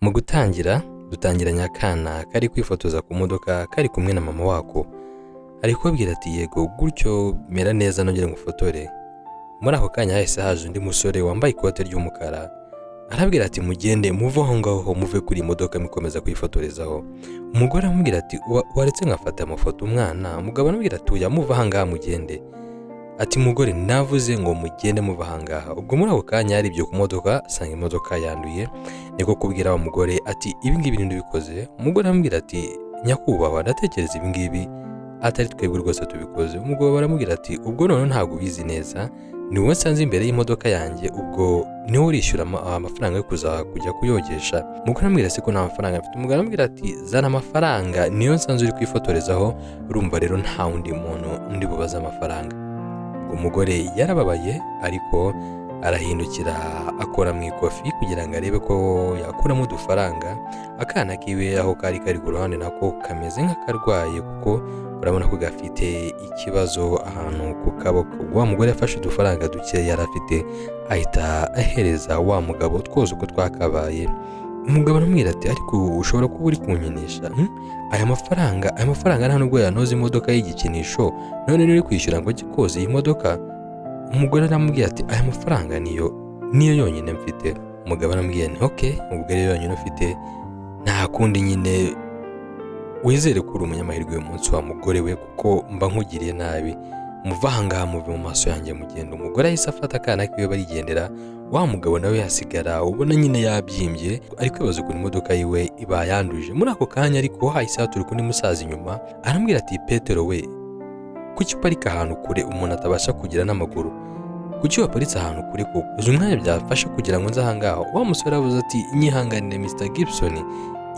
Mu gutangira dutangiranye akana kari kwifotoza ku modoka kari kumwe na mama wako, ari kubabwira ati yego gutyo mera neza nongere ngufotore. Muri ako kanya hahise haje undi musore wambaye ikote ry'umukara, arabwira ati mugende muve aho ngaho muve kuri modoka mukomeza kwifotorezaho. Umugore amubwira ati waretse nkafata amafoto umwana. Umugabo amubwira ati oya muve aha ngaha mugende. Ati mugore navuze ngo mugende muve aha ngaha. Ubwo muri ako kanya hari ibyo ku modoka asanga imodoka yanduye, niko kubwira wa mugore ati ibi ngibi ninde ubikoze. Umugore amubwira ati nyakubahwa ndatekereza ibi ngibi atari twebwe rwose tubikoze. Umugabo baramubwira ati ubwo none ntabwo ubizi neza, ni wowe nsanze imbere y'imodoka yanjye, ubwo niwe urishyura amafaranga yo kujya kuyogesha. Umugore amubwira se ko nta mafaranga afite. Umugabo amubwira ati zana amafaranga niyo nsanze uri kwifotorezaho, urumva rero nta wundi muntu ndi bubaze amafaranga. Umugore yarababaye ariko arahindukira akora mu ikofi kugira ngo arebe ko yakuramo udufaranga. Akana kiwe aho kari ku ruhande nako kameze nk'akarwaye kuko urabona ko gafite ikibazo ahantu ku kaboko. Wa mugore yafashe udufaranga duke yari afite ahita ahereza wa mugabo twose uko twakabaye. Umugabo aramubwira ati ariko ushobora kuba uri kunkinisha, aya mafaranga nta nubwo yanoze imodoka y'igikinisho, none uri kwishyura ngo ajye koza iyi modoka. Umugore aramubwira ati aya mafaranga niyo yonyine mfite. Umugabo aramubwira ati okay, ubwo rero yonyine ufite nta kundi nyine wizere ko uri umunyamahirwe uyu munsi wa mugore we, kuko mba nkugiriye nabi, muva aha ngaha muve mu maso yanjye mugenda. Umugore ahise afata akana kiwe barigendera, wa mugabo nawe yasigara ubona nyine yabyimbye ari kwibaza ukuntu imodoka yiwe iba yanduje. Muri ako kanya ariko hahise haturuka undi musaza inyuma aramubwira ati Petero we, kuki uparika ahantu kure umuntu atabasha kugira n'amaguru? Kuki waparitse ahantu kure ko uzi umwanya byafasha kugira ngo nze aha ngaha? Wa musore aravuze ati nyihanganire Mr Gibson,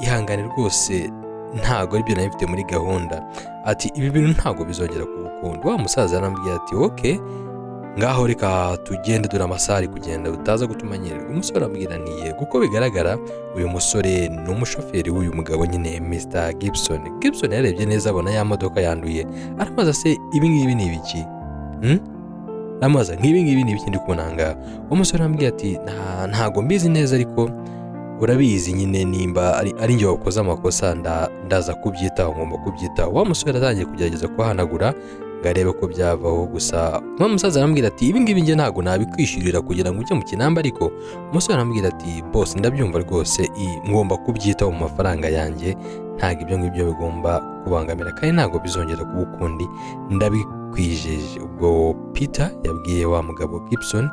ihangane rwose ntago ari byo nari mfite muri gahunda. Ati ibi bintu ntago bizongera kubukunda. Wa musaza arambwira ati okay, ngaho reka tugende dore amasaha ari kugenda utaza gutumanyererwa. Umusore arambwira niye kuko bigaragara uyu musore ni umushoferi w'uyu mugabo nyine Mr Gibson. Gibson yarebye neza abona ya modoka yanduye, aramaza se ibi ngibi ni ibiki? Amaza nk'ibi ngibi ni ibiki ndi kubona ngaha? Umusore arambwira ati ntago mbizi neza ariko urabizi nyine nimba ari njye wakoze amakosa ndaza kubyitaho, ngomba kubyitaho. Wa musore atangiye kugerageza kuhanagura ngo arebe ko byavaho, gusa wa musaza arambwira ati ibi ngibi njye ntago nabikwishyurira kugira ngo ujye mu kinamba. Ariko umusore arambwira ati boss ndabyumva rwose, ngomba kubyitaho mu mafaranga yanjye, ntago ibyo ngibyo bigomba kubangamira kandi ntago bizongera kuba ukundi, ndabikwijeje. Ubwo Peter yabwiye wa mugabo Gibson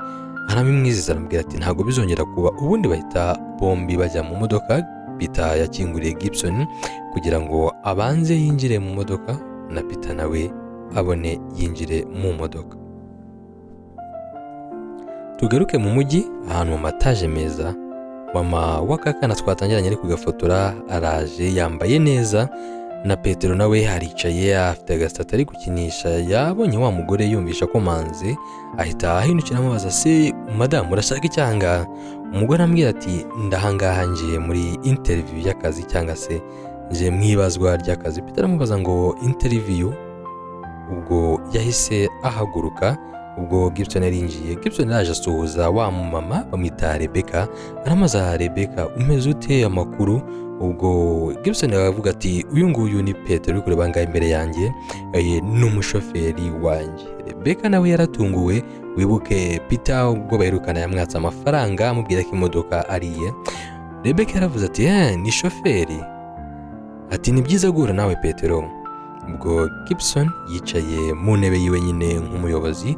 aramwizeza, arambwira ati ntago bizongera kuba. Ubundi bahita bombi bajya mu modoka. Peter yakinguriye Gibson kugira ngo abanze yinjire mu modoka na Peter nawe abone yinjire mu modoka. Tugaruke mu mujyi ahantu mu mataje meza. Mama wakakana twatangiranye ari kugafotora araje yambaye neza, na Petero nawe haricaye afite agasata ari gukinisha. Yabonye wa mugore yumvisha ko manze, ahita ahindukira amubaza se madamu urashaka icyanga? Umugore ambwira ati ndahangaha ngiye muri interview y'akazi cyangwa se nje mwibazwa ry'akazi. Peter amubaza ngo interview? Ubwo yahise ahaguruka. Ubwo Gibson yarinjiye. Gibson yaje asuhuza wa mama bamwita Rebecca. Aramaza Rebecca umeze ute amakuru? Ubwo Gibson yavuga ati uyu nguyu ni Petero uri kureba ngaho imbere yanjye, ni umushoferi wanjye. Rebecca nawe yaratunguwe. Wibuke Peter ubwo baherukana yamwatse amafaranga amubwira ko imodoka ariye. Rebecca yaravuze ati ni shoferi? Ati ni byiza guhura nawe Petero. Ubwo Gibson yicaye mu ntebe yiwe nyine nk'umuyobozi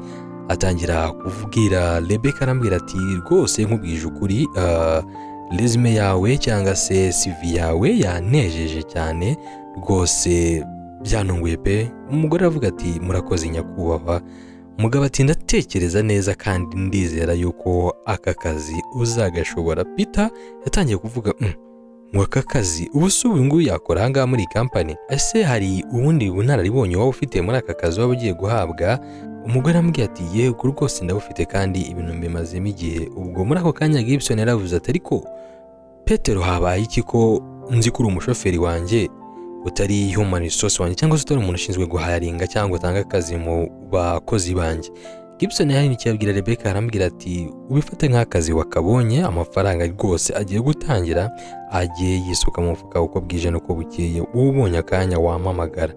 atangira kuvugira Rebecca. arambwira ati rwose nkubwije ukuri, resume yawe cyangwa se CV yawe yanejeje cyane rwose, byanunguye pe. Umugore aravuga ati murakoze nyakubahwa. Umugabo ati ndatekereza neza kandi ndizera yuko aka kazi uzagashobora. Peter yatangiye kuvuga mwaka kazi ubu se ubu nguyu yakora ahangaha muri company? Ese hari ubundi bunararibonye waba ufite muri aka kazi waba ugiye guhabwa? Umugore amubwira ati yego rwose ndabufite kandi ibintu mbimazemo igihe. Ubwo muri ako kanya Gibson yaravuze ati ariko Petero habaye iki ko nzi ko uri umushoferi wanjye utari human resource wanjye, cyangwa se utari umuntu ushinzwe guharinga cyangwa utanga akazi mu bakozi banjye? Gibson yari nicyo yabwira Rebecca, arambwira ati ubifate nk'akazi wakabonye, amafaranga rwose agiye gutangira, agiye yisuka mu mufuka uko bwije nuko bukeye, ubonye akanya wampamagara.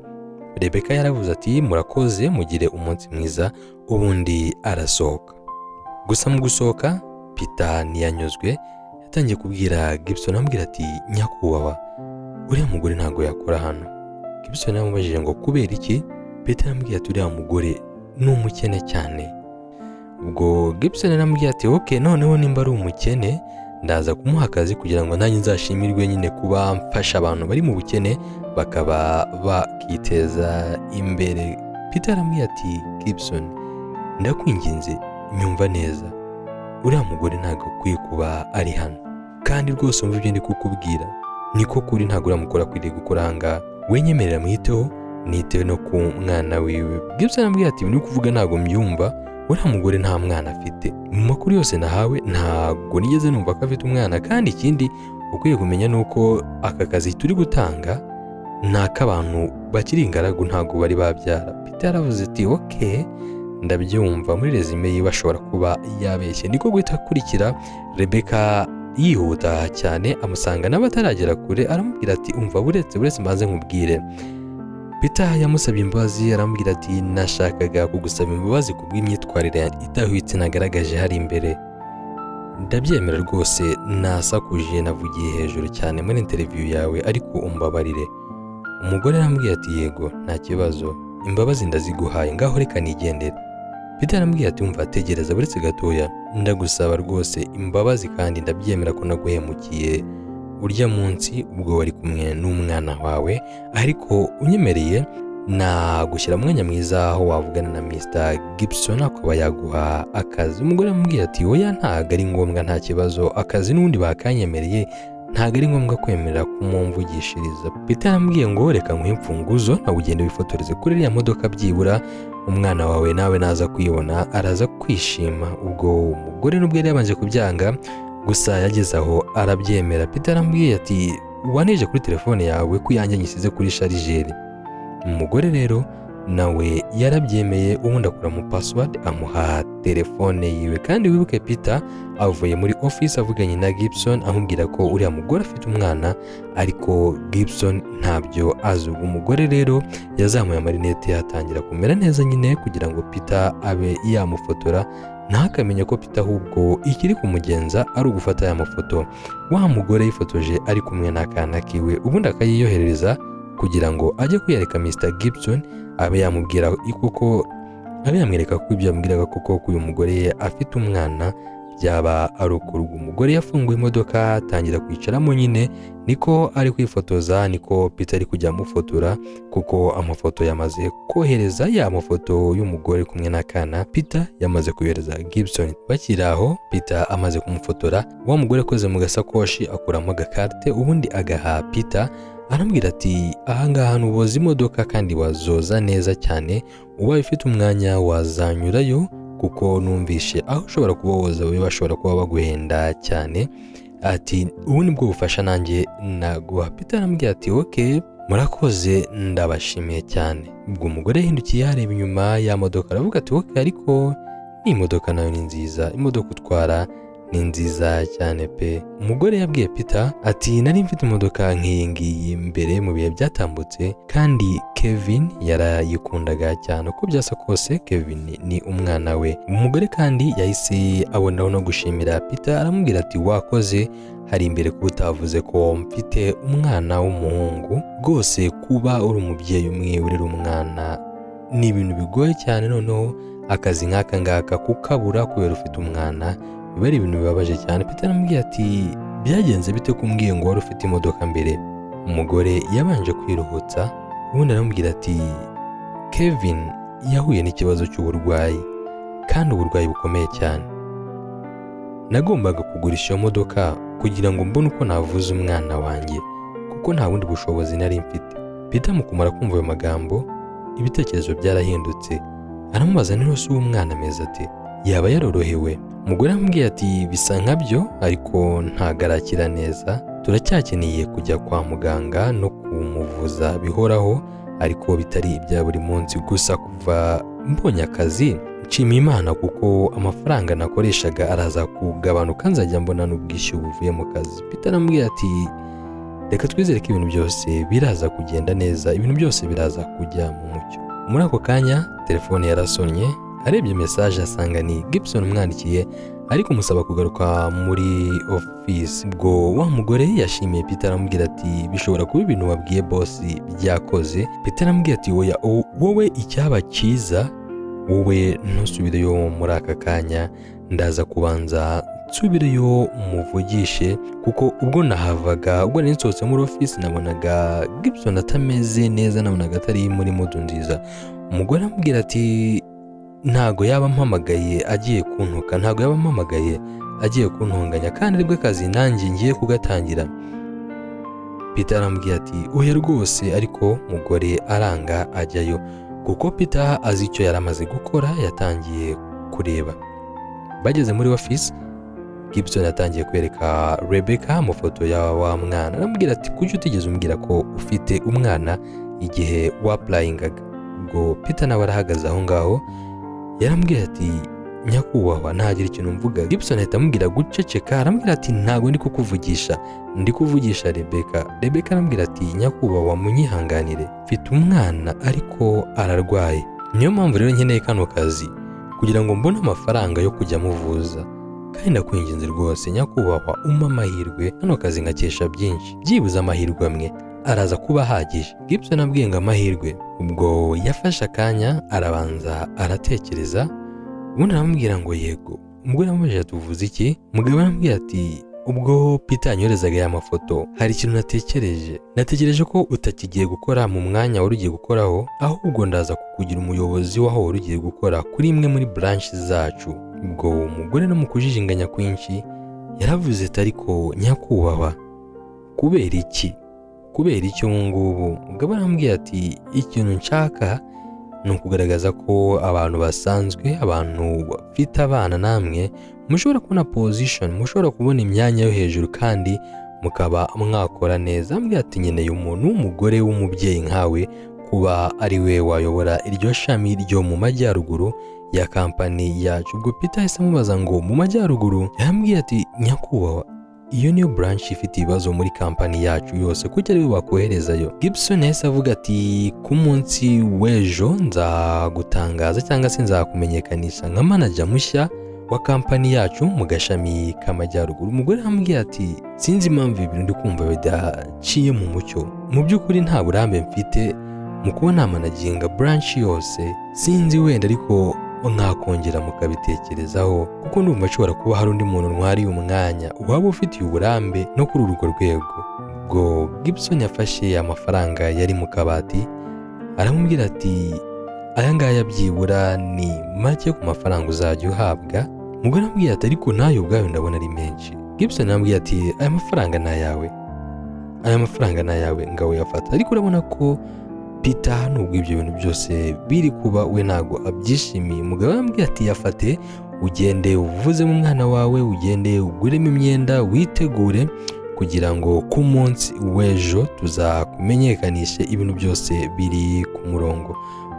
Rebecca yaravuze ati murakoze, mugire umunsi mwiza, ubundi arasohoka. Gusa mu gusohoka Peter ntiyanyuzwe, yatangiye kubwira Gibson, amubwira ati nyakubahwa, uriya mugore ntabwo yakora hano. Gibson yamubajije ngo kubera iki? Peter yambwiye ati uriya mugore ni umukene cyane. Ubwo Gibson yaramubwiye ati okay, noneho nimba ari umukene ndaza kumuha akazi kugira ngo nanjye nzashimirwe nyine kuba mfasha abantu bari mu bukene bakaba bakiteza imbere. Peter yaramubwiye ati Gibson, ndakwinginze nyumva neza, uriya mugore ntabwo akwiye kuba ari hano, kandi rwose umva ibyo ndi kukubwira niko kuri, ntabwo uramukora akwiriye gukora ahangaha, we nyemerera mwiteho, nitewe no ku mwana wiwe. Gibson yaramubwiye ati uri kuvuga ntabwo mbyumva, uriya mugore nta mwana afite, mu makuru yose nahawe ntabwo nigeze numva ko afite umwana, kandi ikindi ukwiye kumenya nuko aka kazi turi gutanga ni ak'abantu bakiri ingaragu, ntabwo bari babyara. Peter yaravuze ati okay, ndabyumva. Muri resume yiwe ashobora kuba yabeshye. Niko guhita akurikira Rebecca yihuta cyane, amusanga n'abataragera kure, aramubwira ati umva buretse mbanze nkubwire. Peter yamusabye imbabazi, aramubwira ati nashakaga kugusaba imbabazi kubw'imyitwarire idahwitse nagaragaje hari imbere. Ndabyemera rwose, nasakuje navugiye hejuru cyane muri interview yawe, ariko umbabarire. Umugore aramubwira ati yego nta kibazo, imbabazi ndaziguhaye, ngaho reka nigendere. Peter aramubwira ati umva tegereza buretse gatoya, ndagusaba rwose imbabazi kandi ndabyemera ko naguhemukiye urya munsi ubwo wari kumwe n'umwana wawe, ariko unyemereye nagushyira mu mwanya mwiza aho wavugana na Mr. Gibson akaba yaguha akazi. Umugore aramubwira ati oya ntago ari ngombwa, nta kibazo, akazi n'ubundi bakanyemereye, ntago ari ngombwa kwemerera kumumvugishiriza. Peter aramubwiye ngo reka nguhe imfunguzo nawe ugende wifotoreze kuri iriya modoka, byibura umwana wawe nawe naza kuyibona araza kwishima. Ubwo umugore nubwo yari yabanje kubyanga, gusa yageze aho arabyemera. Peter aramubwiye ati wanije kuri telefone yawe ko yanjye nyisize kuri sharijeri. Umugore rero nawe yarabyemeye, ubundi akura mu password amuha telefone yiwe. Kandi wibuke Peter avuye muri office avuganye na Gibson amubwira ko uriya mugore afite umwana, ariko Gibson ntabyo azi. Umugore rero yazamuye amarinete, yatangira kumera neza nyine kugira ngo Peter abe yamufotora, ntakamenya ko Peter ahubwo ikiri kumugenza ari ugufata aya mafoto. Wa mugore yifotoje ari kumwe n'akana kiwe, ubundi akayiyoherereza kugira ngo ajye kwiyereka Mr. Gibson, abe yamubwira kuko abe yamwereka ko ibyo yamubwiraga kuko uyu mugore afite umwana byaba ari ukuri. Umugore yafunguye imodoka atangira kwicaramo nyine, niko ari kwifotoza, niko Peter ari kujya amufotora kuko amafoto yamaze kohereza, ya mafoto y'umugore kumwe n'akana Peter yamaze kuyohereza Gibson. Bakiri aho Peter amaze kumufotora, wa mugore akoze mu gasakoshi akuramo agakarte, ubundi agaha Peter, arambwira ati ahangaha nuboza imodoka kandi wazoza neza cyane, ubaye ufite umwanya wazanyurayo kuko numvishe aho ushobora kuba woza we bashobora kuba baguhenda cyane. Ati ubu nibwo bufasha nanjye naguha. Peter arambwira ati okay murakoze, ndabashimiye cyane. Ubwo umugore yahindukiye areba inyuma ya modoka, aravuga ati okay, ariko ni imodoka nayo ni nziza, imodoka utwara ni nziza cyane pe. Umugore yabwiye Peter ati nari mfite imodoka nk'iyi ngiyi mbere mu bihe byatambutse, kandi Kevin yarayikundaga cyane, uko byasa kose Kevin ni umwana we. Umugore kandi yahise abonaho no gushimira Peter, aramubwira ati wakoze, hari imbere kuba utavuze ko mfite umwana w'umuhungu, rwose kuba uri umubyeyi umwe urera umwana ni ibintu bigoye cyane, noneho akazi nk'aka ngaka kukabura kubera ufite umwana biba ari ibintu bibabaje cyane. Peter aramubwira ati byagenze bite kumbwiye ngo wari ufite imodoka mbere? Umugore yabanje kwiruhutsa, ubundi aramubwira ati Kevin yahuye n'ikibazo cy'uburwayi, kandi uburwayi bukomeye cyane, nagombaga kugurisha iyo modoka kugira ngo mbone uko navuza umwana wanjye kuko nta bundi bushobozi nari mfite. Peter mukumara kumva ayo magambo ibitekerezo byarahindutse, aramubaza niba se umwana ameze ati yaba yarorohewe. Umugore aramubwira ati bisa nkabyo, ariko ntago arakira neza, turacyakeneye kujya kwa muganga no kumuvuza bihoraho, ariko bitari ibya buri munsi. Gusa kuva mbonye akazi nshima Imana kuko amafaranga nakoreshaga araza kugabanuka nzajya mbona n'ubwishyu buvuye mu kazi. Peter aramubwira ati reka twizere ko ibintu byose biraza kugenda neza, ibintu byose biraza kujya mu mucyo. Muri ako kanya telefone yarasonnye, arebye message asanga ni Gibson umwandikiye ari kumusaba kugaruka muri office. Ubwo wa mugore yashimiye Peter aramubwira ati bishobora kuba ibintu wabwiye boss byakoze. Peter aramubwira ati oya, wowe icyaba cyiza wowe ntusubireyo muri aka kanya, ndaza kubanza nsubireyo muvugishe, kuko ubwo nahavaga, ubwo nari nsohotse muri office nabonaga Gibson atameze neza, nabonaga atari muri mood nziza. Umugore aramubwira ati ntago yaba mpamagaye agiye kuntuka, ntago yaba mpamagaye agiye kuntunganya, kandi aribwo kazi nanjye ngiye kugatangira. Peter aramubwira ati oya rwose, ariko umugore aranga ajyayo kuko Peter azi icyo yaramaze gukora, yatangiye kureba. Bageze muri office, Gibson yatangiye kwereka Rebecca amafoto ya wa mwana. Aramubwira ati kuki utigeze umbwira ko ufite umwana igihe waplayingaga? Ubwo Peter nawe arahagaze aho ngaho, yaramubwira ati nyakubahwa ntagira ikintu mvuga. Gibson ahita amubwira guceceka, aramubwira ati ntago ndi kukuvugisha, ndi kuvugisha Rebecca. Rebecca aramubwira ati nyakubahwa munyihanganire, mfite umwana ariko ararwaye, niyo mpamvu rero nkeneye kano kazi kugira ngo mbone amafaranga yo kujya muvuza, kandi ndakwinginze rwose nyakubahwa umpa amahirwe, kano kazi ngakesha byinshi, byibuze amahirwe amwe araza kuba ahagije. Gibson abwiye ngo amahirwe. Ubwo yafashe akanya arabanza aratekereza, ubundi aramubwira ngo yego. Umugore amubajije tuvuze iki? Umugabo aramubwira ati ubwo Peter anyorezaga ya mafoto hari ikintu natekereje ko utakigiye gukora mu mwanya wari ugiye gukoraho, ahubwo ndaza kukugira umuyobozi waho wari ugiye gukora kuri imwe muri branch zacu. Ubwo umugore no mu kujijinganya kwinshi yaravuze ati ariko nyakubahwa kubera iki ngubu? Umugabo aramubwira ati ikintu nshaka ni ukugaragaza ko abantu basanzwe, abantu bafite abana namwe mushobora kubona position, mushobora kubona imyanya yo hejuru kandi mukaba mwakora neza. Ambwira ati nkeneye umuntu w'umugore w'umubyeyi nkawe kuba ari we wayobora iryo shami ryo mu majyaruguru ya kampani yacu. Ubwo Peter yahise amubaza ngo mu majyaruguru? Yambwiye ati nyakubahwa iyo niyo branch ifite ibibazo muri kampani yacu yose, kuko ari we bakoherezayo. Gibson yahise avuga ati ku munsi w'ejo nzagutangaza cyangwa se nzakumenyekanisha nka manager mushya wa kampani yacu mu gashami k'amajyaruguru. Umugore arambwira ati sinzi impamvu ibintu ndi kumva bidaciye mu mucyo, mu by'ukuri nta burambe mfite mu kuba namanaginga branch yose, sinzi wenda ariko mwakongera mukabitekerezaho, kuko ndumva ashobora kuba hari undi muntu ntwariye umwanya waba ufitiye uburambe no kuri urwo rwego. Ubwo Gibson yafashe amafaranga yari mu kabati aramubwira ati aya ngaya byibura ni make ku mafaranga uzajya uhabwa. Umugore aramubwira ati ariko nayo ubwayo ndabona ari menshi. Gibson aramubwira ati aya mafaranga ni ayawe, ngaho yafata, ariko urabona ko Peter nubwo ibyo bintu byose biri kuba we ntago abyishimiye. Umugabo aramubwira ati yafate, ugende uvuze mu mwana wawe, ugende uguremo imyenda, witegure kugira ngo ku munsi w'ejo tuzakumenyekanishe ibintu byose biri ku murongo.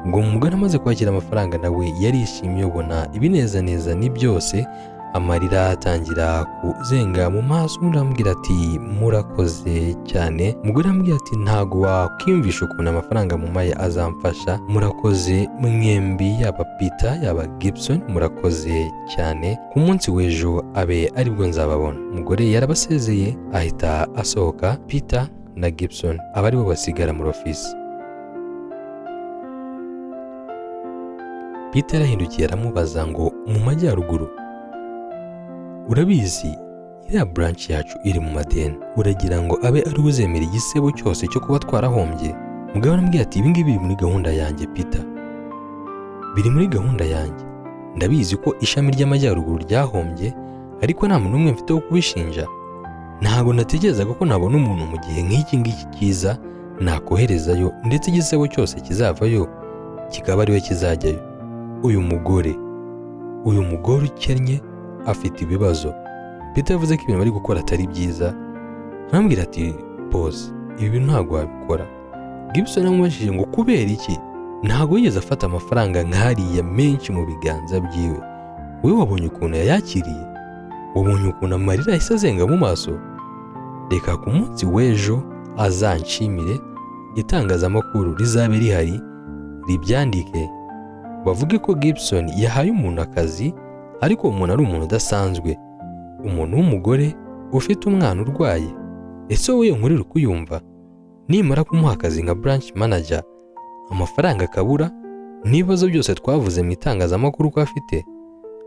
Ubwo umugore amaze kwakira amafaranga nawe yarishimye, ubona ibinezaneza ni byose, amarira atangira kuzenga mu maso. Undi aramubwira ati murakoze cyane. Umugore aramubwira ati ntago wakwiyumvisha ukuntu amafaranga mumaye azamfasha, murakoze mwembi, yaba Peter yaba Gibson, murakoze cyane, ku munsi w'ejo abe aribwo nzababona. Umugore yarabasezeye ahita asohoka, Peter na Gibson aba aribo basigara muri office. Peter arahindukiye aramubaza ngo mu majyaruguru urabizi iriya branch yacu iri mu madeni, uragira ngo abe ari uzemera igisebo cyose cyo kuba twarahombye? Mugabo aramubwira ati ibi ngibi biri muri gahunda yanjye Peter, biri muri gahunda yanjye, ndabizi ko ishami ry'amajyaruguru ryahombye, ariko nta muntu umwe mfite wo kubishinja. Ntabwo natekerezaga ko nabona umuntu mu gihe nk'iki ngiki cyiza nakoherezayo, ndetse igisebo cyose kizavayo kikaba ariwe kizajyayo. Uyu mugore ukennye afite ibibazo. Peter yavuze ko ibintu bari gukora atari byiza. Arambwira ati boss, ibi bintu ntabwo wabikora. Gibson amubajije ngo kubera iki? ntabwo yigeze afata amafaranga nk'ariya menshi mu biganza byiwe. Wowe wabonye ukuntu yayakiriye? Wabonye ukuntu amarira ahise azenga mu maso? Reka ku munsi w'ejo azanshimire, itangazamakuru rizabe rihari ribyandike, bavuge ko Gibson yahaye umuntu akazi, ariko umuntu ari umuntu udasanzwe, umuntu w'umugore ufite umwana urwaye. Ese wowe nkuru uri kuyumva? Nimara kumuha akazi nka branch manager, amafaranga akabura, n'ibibazo byose twavuze mu itangazamakuru ko afite,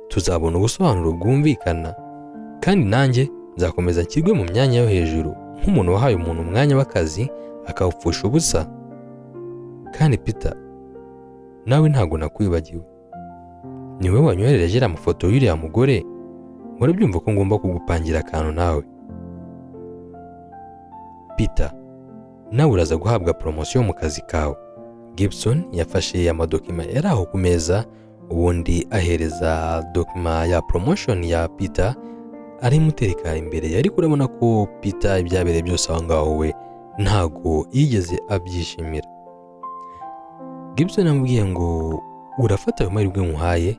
tuzabona ubusobanuro bwumvikana, kandi nanjye nzakomeza nshyirwe mu myanya yo hejuru nk'umuntu wahaye umuntu umwanya w'akazi akawupfusha ubusa. Kandi Peter, nawe ntabwo nakwibagiwe. Niwe wanyohereje amafoto y'uriya mugore, murabyumva ko ngomba kugupangira akantu nawe. Peter, nawe uraza guhabwa promotion mu kazi kawe. Gibson yafashe amadokima yari aho ku meza, ubundi ahereza dokima ya promotion ya Peter, arimutereka imbere. Yari kurabona ko Peter ibyabereye byose aho ngaho we ntago yigeze abyishimira. Gibson amubwiye ngo urafata ayo mahirwe nkuhaye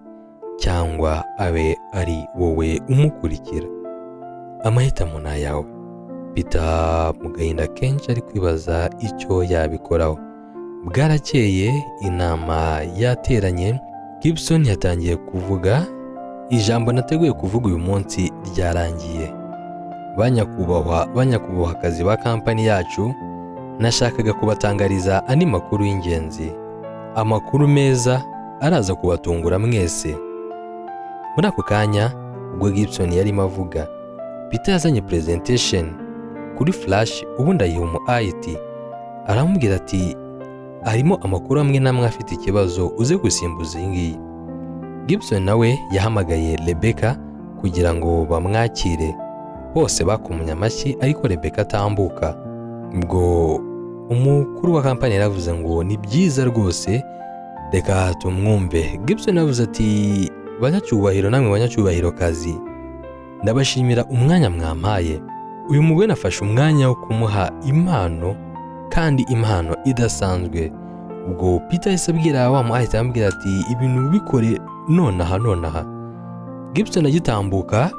cyangwa abe ari wowe umukurikira, amahitamo ni ayawe. Peter mu gahinda kenshi ari kwibaza icyo yabikoraho. Bwarakeye, inama yateranye, Gibson yatangiye kuvuga. Ijambo nateguye kuvuga uyu munsi ryarangiye. Banyakubahwa akazi ba kampani yacu, nashakaga kubatangariza andi makuru y'ingenzi, amakuru meza araza kubatungura mwese. Muri ako kanya ubwo Gibson yarimo avuga, Peter yazanye presentation kuri flash, ubundi ayiha umu IT, aramubwira ati harimo amakuru amwe namwe afite ikibazo, uze gusimbuza iyi ngiyi. Gibson nawe yahamagaye Rebecca kugira ngo bamwakire. Bose bakomye amashyi, ariko Rebecca atambuka. Ubwo umukuru wa kampani yaravuze ngo ni byiza rwose, reka tumwumve. Gibson yavuze ati banyacyubahiro, namwe banyacyubahiro kazi, ndabashimira umwanya mwampaye. Uyu mugore nafashe umwanya wo kumuha impano, kandi impano idasanzwe. Ubwo Peter yahise abwira wa mu ahita amubwira ati ibintu bikore nonaha. Gibson agitambuka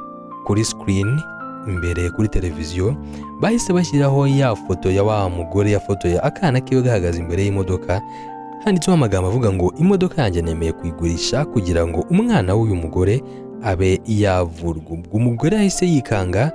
kuri screen imbere kuri televiziyo, bahise bashyiraho ya foto ya wa mugore yafotoye akana kiwe gahagaze imbere y'imodoka, handitseho amagambo avuga ngo imodoka yanjye nemeye kuyigurisha kugira ngo umwana w'uyu mugore abe yavurwa. Ubwo umugore yahise yikanga,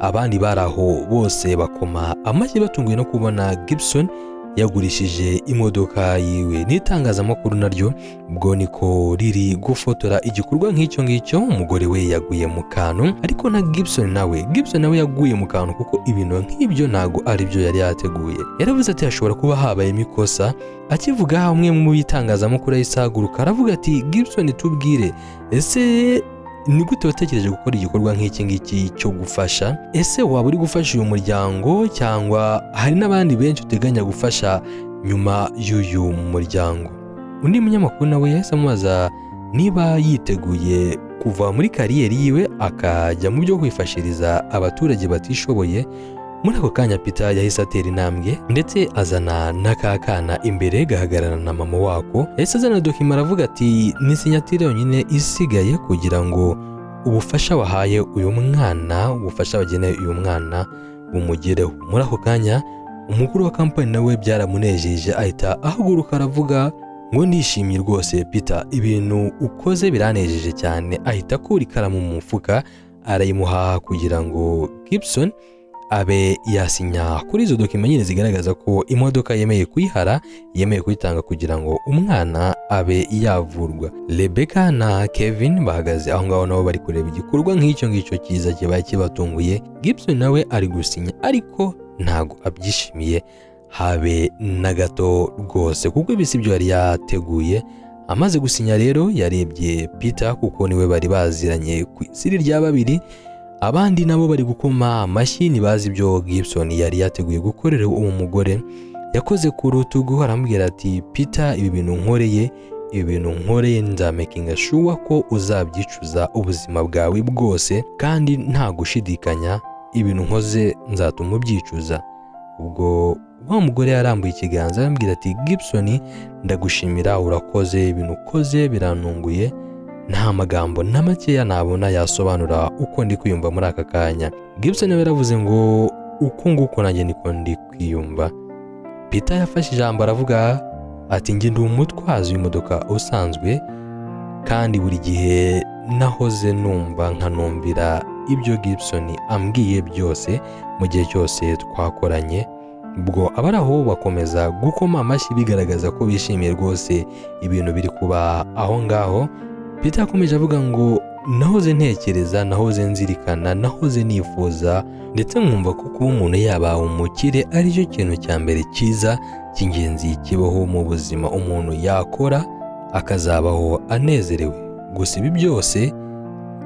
abandi baraho bose bakoma amashyi batunguye no kubona Gibson yagurishije imodoka yiwe. N'itangazamakuru naryo ubwo niko riri gufotora igikorwa nk'icyo ngicyo. Umugore we yaguye mu kantu, ariko na Gibson nawe yaguye mu kantu, kuko ibintu nk'ibyo ntago ari byo yari yateguye. Yaravuze ati hashobora kuba habayemo ikosa. Akivuga, umwe mu bitangazamakuru yahise ahaguruka aravuga ati Gibson, tubwire, ese ni gute watekereje gukora igikorwa nk'iki ngiki cyo gufasha? Ese waba uri gufasha uyu muryango, cyangwa hari n'abandi benshi uteganya gufasha nyuma y'uyu muryango? Undi munyamakuru nawe yahise amubaza niba yiteguye kuva muri kariyeri yiwe akajya mu byo kwifashiriza abaturage batishoboye. Muri ako kanya Peter yahise atera intambwe, ndetse azana n'akakana imbere gahagararana na mama wako. Yahise azana dokima aravuga ati ni sinyatire yonyine isigaye kugira ngo ubufasha wahaye uyu mwana, ubufasha wageneye uyu mwana bumugereho. Muri ako kanya umukuru wa kampani nawe byaramunejeje, ahita ahaguruka aravuga ngo ndishimye rwose Peter, ibintu ukoze biranejeje cyane. Ahita akura ikaramu mu mufuka arayimuha kugira ngo Gibson abe yasinya kuri izo dokima nyine zigaragaza ko imodoka yemeye kuyihara, yemeye kuyitanga kugira ngo umwana abe yavurwa. Rebecca na Kevin bahagaze aho ngaho nabo bari kureba igikorwa nk'icyo ngicyo cyiza kibaye kibatunguye. Gibson nawe ari gusinya, ariko ntago abyishimiye habe na gato rwose, kuko ibi si byo yari yateguye. Amaze gusinya rero yarebye Peter, kuko niwe bari baziranye ku isiri rya babiri. Abandi nabo bari gukoma amashyi, ntibazi ibyo Gibson yari yateguye gukorera uwo mugore. Yakoze ku rutugu aramubwira ati Peter, ibi bintu nkoreye nzamakinga sure ko uzabyicuza ubuzima bwawe bwose, kandi nta gushidikanya ibintu nkoze nzatuma ubyicuza. ubwo wa mugore yarambuye ikiganza arambwira ati Gibson, ndagushimira, urakoze, ibintu ukoze birantunguye, nta magambo na makeya nabona yasobanura uko ndi kwiyumva muri aka kanya. Gibson yaravuze ngo uko nguko nanjye niko ndi kwiyumva. Peter yafashe ijambo aravuga ati njye ndi umutwazi w'imodoka usanzwe, kandi buri gihe nahoze numva nkanumbira ibyo Gibson ambwiye byose mu gihe cyose twakoranye. Ubwo abari aho bakomeza gukoma amashyi bigaragaza ko bishimiye rwose ibintu biri kuba aho ngaho. Peter yakomeje avuga ngo nahoze ntekereza, nahoze nzirikana, nahoze nifuza ndetse nkumva ko kuba umuntu yaba umukire ari cyo kintu cya mbere cyiza cy'ingenzi kibaho mu buzima umuntu yakora akazabaho anezerewe. Gusa ibi byose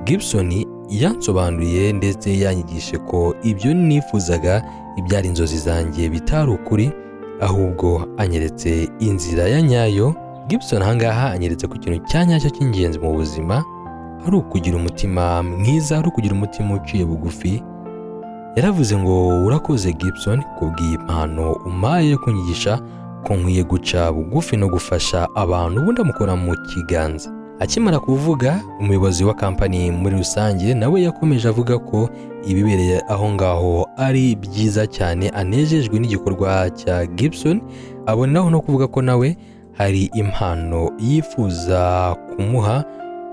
Gibson yansobanuriye ndetse yanyigishe ko ibyo nifuzaga ibyari inzozi zanjye bitari ukuri, ahubwo anyeretse inzira ya nyayo. Gibson ahangaha anyeretse ku kintu cya nyacyo cy'ingenzi mu buzima ari ukugira umutima mwiza, ari ukugira umutima uciye bugufi. Yaravuze ngo urakoze Gibson kubw'iyi impano umpaye kunyigisha ko nkwiye guca bugufi no gufasha abantu, ubundi amukora mu kiganza. Akimara kuvuga, umuyobozi wa kampani muri rusange nawe yakomeje avuga ko ibibereye aho ngaho ari byiza cyane, anejejwe n'igikorwa cya Gibson, abonaho no kuvuga ko nawe hari impano yifuza kumuha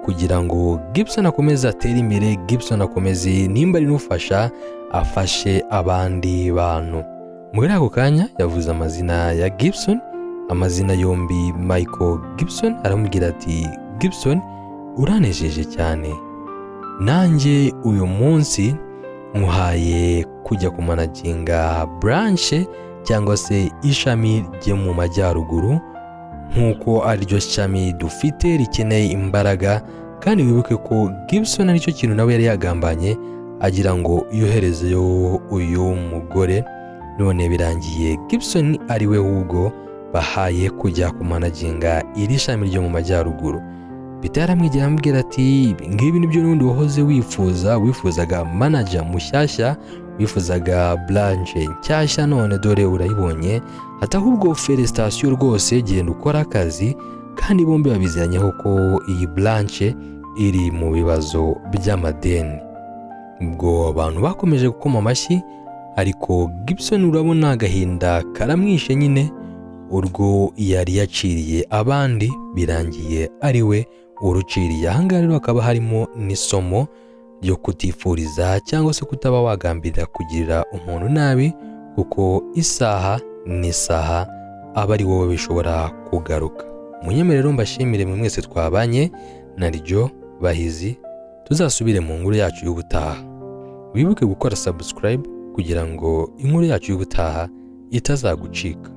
kugira ngo Gibson akomeze atere imbere, Gibson akomeze nimba ari n'ufasha afashe abandi bantu. Muri ako kanya yavuze amazina ya Gibson, amazina yombi Michael Gibson. Aramubwira ati Gibson, uranejeje cyane, nanjye uyu munsi nkuhaye kujya kumanaginga branche cyangwa se ishami rye mu majyaruguru, nk'uko ariryo shami dufite rikeneye imbaraga. Kandi wibuke ko Gibson aricyo kintu nawe yari yagambanye agira ngo yoherezeyo uyu mugore, none birangiye Gibson ari we ahubwo bahaye kujya kumanaginga iri shami ryo mu majyaruguru. Peter yaramwigira amubwira ati ngibi nibyo n'undi wahoze wifuzaga manager mushyashya, wifuzaga branche nshyashya, none dore urayibonye. Ati ahubwo felicitation rwose, genda ukora akazi. Kandi bombi babiziranyeho ko iyi branche iri mu bibazo by'amadeni. Ubwo abantu bakomeje gukoma amashyi, ariko Gibson urabona agahinda karamwishe nyine. Urwo yari yaciriye abandi birangiye ari we uruciriye. Ahangaha rero hakaba harimo n'isomo ryo kutifuriza cyangwa se kutaba wagambirira kugirira umuntu nabi, kuko isaha n'isaha aba ari wowe bishobora kugaruka. Munyemerero mbashimire mwe mwese twabanye, nariryo Bahizi. Tuzasubire mu nkuru yacu y'ubutaha. Wibuke gukora subscribe kugira ngo inkuru yacu y'ubutaha itazagucika.